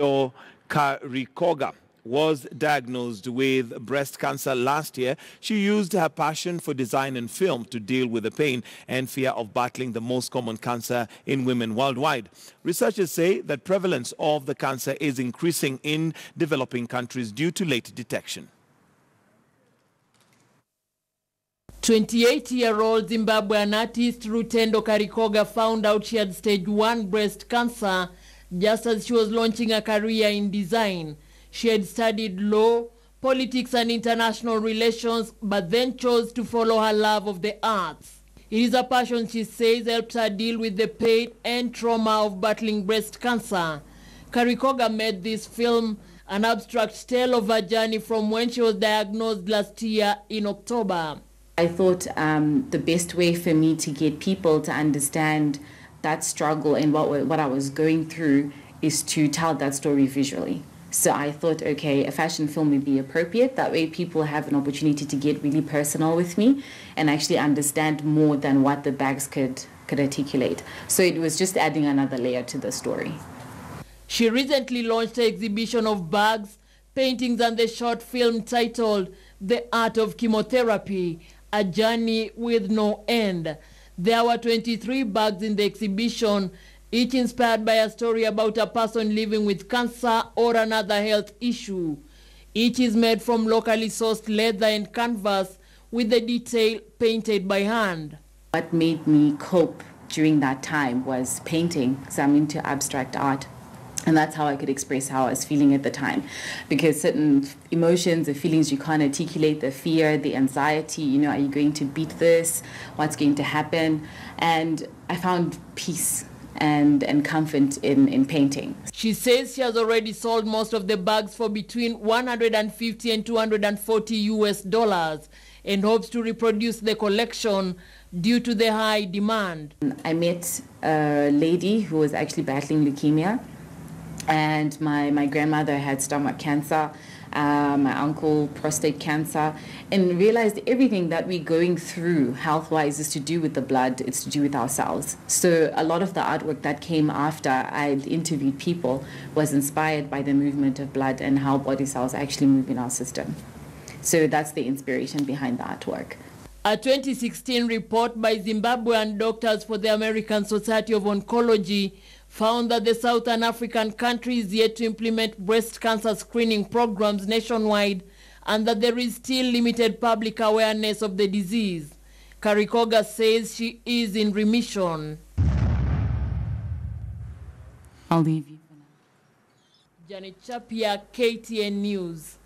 Rutendo Karikoga was diagnosed with breast cancer last year. She used her passion for design and film to deal with the pain and fear of battling the most common cancer in women worldwide. Researchers say that prevalence of the cancer is increasing in developing countries due to late detection. 28-year-old Zimbabwean artist Rutendo Karikoga found out she had stage 1 breast cancer just as she was launching a career in design. She had studied law, politics and international relations, but then chose to follow her love of the arts. It is a passion, she says, helped her deal with the pain and trauma of battling breast cancer. Karikoga made this film an abstract tale of her journey from when she was diagnosed last year in October. I thought the best way for me to get people to understand that struggle and what I was going through is to tell that story visually. So I thought, okay, a fashion film would be appropriate. That way people have an opportunity to get really personal with me and actually understand more than what the bags could articulate. So it was just adding another layer to the story. She recently launched an exhibition of bags, paintings and the short film titled The Art of Chemotherapy, A Journey with No End. There were 23 bags in the exhibition, each inspired by a story about a person living with cancer or another health issue. Each is made from locally sourced leather and canvas with the detail painted by hand. What made me cope during that time was painting, because I'm into abstract art. And that's how I could express how I was feeling at the time. Because certain emotions, the feelings you can't articulate, the fear, the anxiety, you know, are you going to beat this? What's going to happen? And I found peace and comfort in painting. She says she has already sold most of the bags for between $150 and $240 and hopes to reproduce the collection due to the high demand. I met a lady who was actually battling leukemia, and my grandmother had stomach cancer, my uncle prostate cancer, and realized everything that we're going through health-wise is to do with the blood, it's to do with ourselves. So a lot of the artwork that came after I interviewed people was inspired by the movement of blood and how body cells actually move in our system. So that's the inspiration behind the artwork. A 2016 report by Zimbabwean Doctors for the American Society of Oncology found that the Southern African country is yet to implement breast cancer screening programs nationwide and that there is still limited public awareness of the disease. Karikoga says she is in remission. I'll leave you for now. Janet Chapia, KTN News.